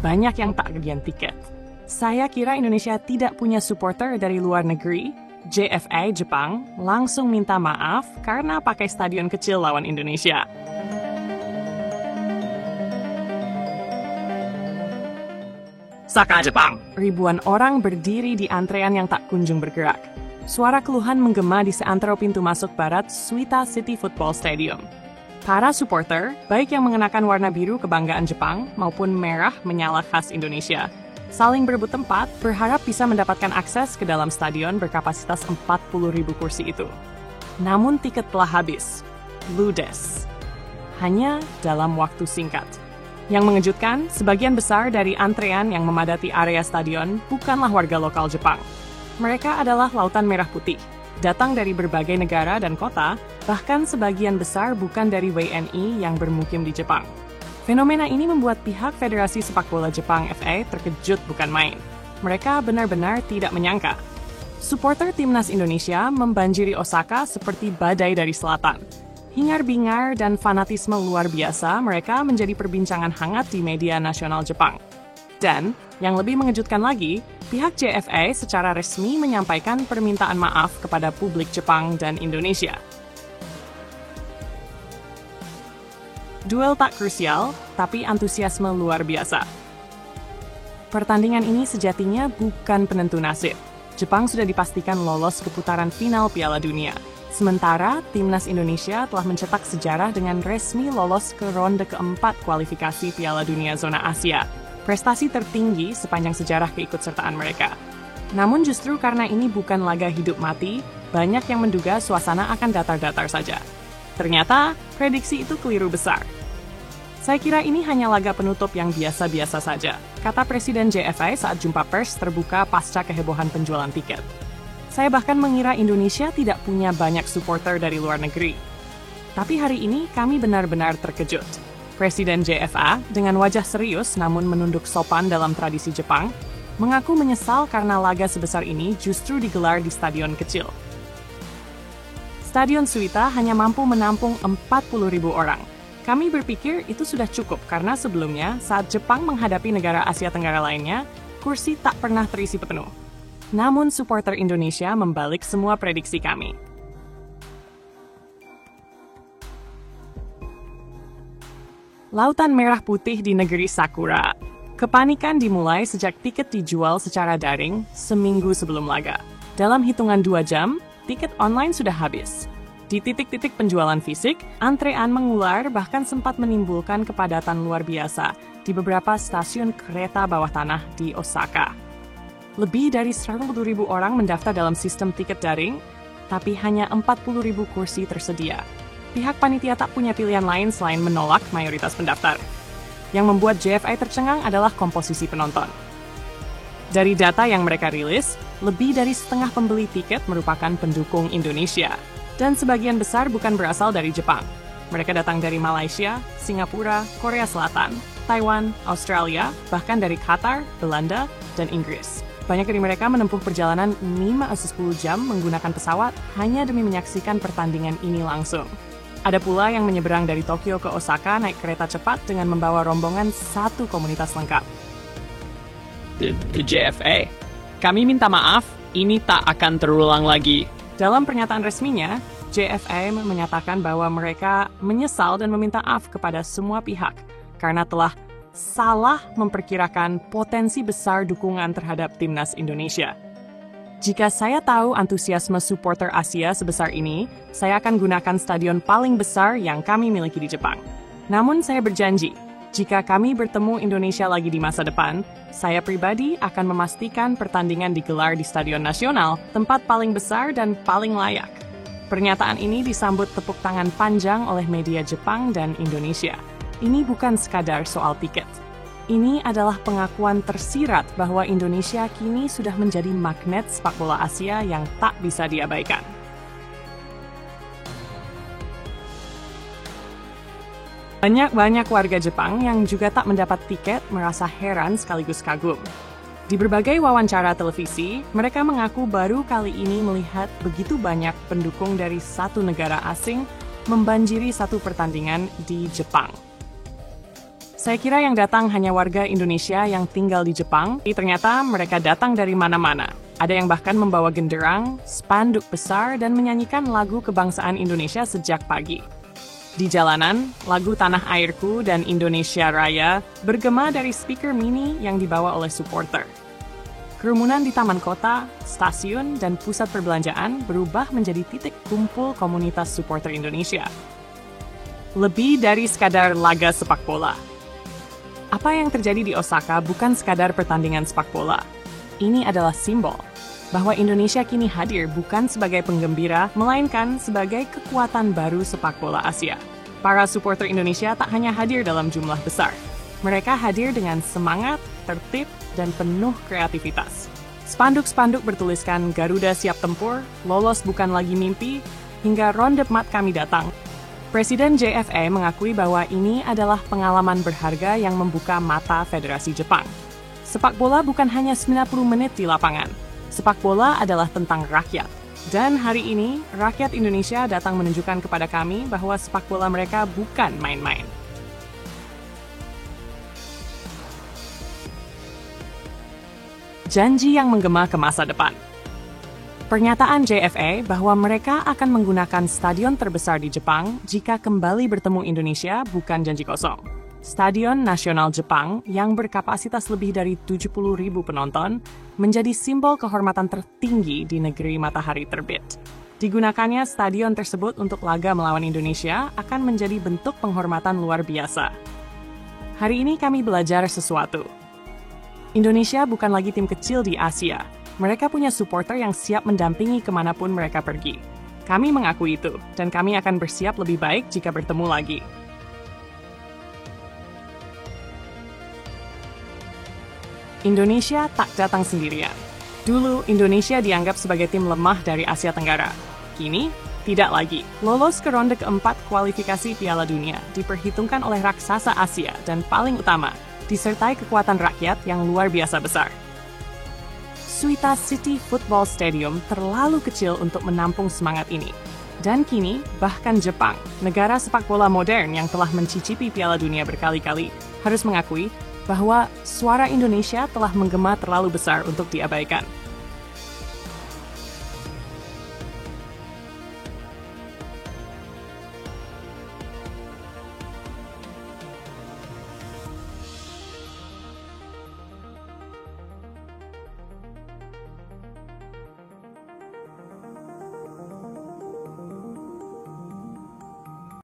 banyak yang tak kebagian tiket. Saya kira Indonesia tidak punya supporter dari luar negeri. JFA Jepang langsung minta maaf karena pakai stadion kecil lawan Indonesia. Saka Jepang. Ribuan orang berdiri di antrean yang tak kunjung bergerak. Suara keluhan menggema di seantero pintu masuk barat Suita City Football Stadium. Para supporter, baik yang mengenakan warna biru kebanggaan Jepang maupun merah menyala khas Indonesia, saling berebut tempat, berharap bisa mendapatkan akses ke dalam stadion berkapasitas 40.000 kursi itu. Namun tiket telah habis. Ludes. Hanya dalam waktu singkat. Yang mengejutkan, sebagian besar dari antrean yang memadati area stadion bukanlah warga lokal Jepang. Mereka adalah Lautan Merah Putih, datang dari berbagai negara dan kota, bahkan sebagian besar bukan dari WNI yang bermukim di Jepang. Fenomena ini membuat pihak Federasi Sepak Bola Jepang FA terkejut bukan main. Mereka benar-benar tidak menyangka. Supporter timnas Indonesia membanjiri Osaka seperti badai dari selatan. Hingar-bingar dan fanatisme luar biasa mereka menjadi perbincangan hangat di media nasional Jepang. Dan, yang lebih mengejutkan lagi, pihak JFA secara resmi menyampaikan permintaan maaf kepada publik Jepang dan Indonesia. Duel tak krusial, tapi antusiasme luar biasa. Pertandingan ini sejatinya bukan penentu nasib. Jepang sudah dipastikan lolos ke putaran final Piala Dunia. Sementara, timnas Indonesia telah mencetak sejarah dengan resmi lolos ke ronde keempat kualifikasi Piala Dunia Zona Asia. Prestasi tertinggi sepanjang sejarah keikutsertaan mereka. Namun justru karena ini bukan laga hidup mati, banyak yang menduga suasana akan datar-datar saja. Ternyata, prediksi itu keliru besar. Saya kira ini hanya laga penutup yang biasa-biasa saja, kata Presiden JFA saat jumpa pers terbuka pasca kehebohan penjualan tiket. Saya bahkan mengira Indonesia tidak punya banyak supporter dari luar negeri. Tapi hari ini kami benar-benar terkejut. Presiden JFA, dengan wajah serius namun menunduk sopan dalam tradisi Jepang, mengaku menyesal karena laga sebesar ini justru digelar di stadion kecil. Stadion Suita hanya mampu menampung 40.000 orang. Kami berpikir itu sudah cukup karena sebelumnya saat Jepang menghadapi negara Asia Tenggara lainnya, kursi tak pernah terisi penuh. Namun supporter Indonesia membalik semua prediksi kami. Lautan Merah Putih di negeri Sakura. Kepanikan dimulai sejak tiket dijual secara daring seminggu sebelum laga. Dalam hitungan 2 jam, tiket online sudah habis. Di titik-titik penjualan fisik, antrean mengular bahkan sempat menimbulkan kepadatan luar biasa di beberapa stasiun kereta bawah tanah di Osaka. Lebih dari 100.000 orang mendaftar dalam sistem tiket daring, tapi hanya 40.000 kursi tersedia. Pihak panitia tak punya pilihan lain selain menolak mayoritas pendaftar. Yang membuat JFA tercengang adalah komposisi penonton. Dari data yang mereka rilis, lebih dari setengah pembeli tiket merupakan pendukung Indonesia, dan sebagian besar bukan berasal dari Jepang. Mereka datang dari Malaysia, Singapura, Korea Selatan, Taiwan, Australia, bahkan dari Qatar, Belanda, dan Inggris. Banyak dari mereka menempuh perjalanan 5-10 jam menggunakan pesawat hanya demi menyaksikan pertandingan ini langsung. Ada pula yang menyeberang dari Tokyo ke Osaka naik kereta cepat dengan membawa rombongan satu komunitas lengkap. JFA, kami minta maaf, ini tak akan terulang lagi. Dalam pernyataan resminya, JFA menyatakan bahwa mereka menyesal dan meminta maaf kepada semua pihak karena telah salah memperkirakan potensi besar dukungan terhadap timnas Indonesia. Jika saya tahu antusiasme supporter Asia sebesar ini, saya akan gunakan stadion paling besar yang kami miliki di Jepang. Namun saya berjanji, jika kami bertemu Indonesia lagi di masa depan, saya pribadi akan memastikan pertandingan digelar di Stadion Nasional, tempat paling besar dan paling layak. Pernyataan ini disambut tepuk tangan panjang oleh media Jepang dan Indonesia. Ini bukan sekadar soal tiket. Ini adalah pengakuan tersirat bahwa Indonesia kini sudah menjadi magnet sepak bola Asia yang tak bisa diabaikan. Banyak warga Jepang yang juga tak mendapat tiket merasa heran sekaligus kagum. Di berbagai wawancara televisi, mereka mengaku baru kali ini melihat begitu banyak pendukung dari satu negara asing membanjiri satu pertandingan di Jepang. Saya kira yang datang hanya warga Indonesia yang tinggal di Jepang, tapi ternyata mereka datang dari mana-mana. Ada yang bahkan membawa genderang, spanduk besar, dan menyanyikan lagu kebangsaan Indonesia sejak pagi. Di jalanan, lagu Tanah Airku dan Indonesia Raya bergema dari speaker mini yang dibawa oleh supporter. Kerumunan di taman kota, stasiun, dan pusat perbelanjaan berubah menjadi titik kumpul komunitas supporter Indonesia. Lebih dari sekadar laga sepak bola. Apa yang terjadi di Osaka bukan sekadar pertandingan sepak bola. Ini adalah simbol bahwa Indonesia kini hadir bukan sebagai penggembira, melainkan sebagai kekuatan baru sepak bola Asia. Para supporter Indonesia tak hanya hadir dalam jumlah besar. Mereka hadir dengan semangat, tertib, dan penuh kreativitas. Spanduk-spanduk bertuliskan Garuda siap tempur, lolos bukan lagi mimpi, hingga ronde mat kami datang. Presiden JFA mengakui bahwa ini adalah pengalaman berharga yang membuka mata Federasi Jepang. Sepak bola bukan hanya 90 menit di lapangan. Sepak bola adalah tentang rakyat. Dan hari ini, rakyat Indonesia datang menunjukkan kepada kami bahwa sepak bola mereka bukan main-main. Janji yang menggema ke masa depan. Pernyataan JFA bahwa mereka akan menggunakan stadion terbesar di Jepang jika kembali bertemu Indonesia bukan janji kosong. Stadion Nasional Jepang yang berkapasitas lebih dari 70.000 penonton menjadi simbol kehormatan tertinggi di negeri matahari terbit. Digunakannya stadion tersebut untuk laga melawan Indonesia akan menjadi bentuk penghormatan luar biasa. Hari ini kami belajar sesuatu. Indonesia bukan lagi tim kecil di Asia. Mereka punya supporter yang siap mendampingi kemanapun mereka pergi. Kami mengakui itu, dan kami akan bersiap lebih baik jika bertemu lagi. Indonesia tak datang sendirian. Dulu, Indonesia dianggap sebagai tim lemah dari Asia Tenggara. Kini, tidak lagi. Lolos ke ronde keempat kualifikasi Piala Dunia diperhitungkan oleh raksasa Asia dan paling utama, disertai kekuatan rakyat yang luar biasa besar. Suita City Football Stadium terlalu kecil untuk menampung semangat ini. Dan kini, bahkan Jepang, negara sepak bola modern yang telah mencicipi Piala Dunia berkali-kali, harus mengakui bahwa suara Indonesia telah menggema terlalu besar untuk diabaikan.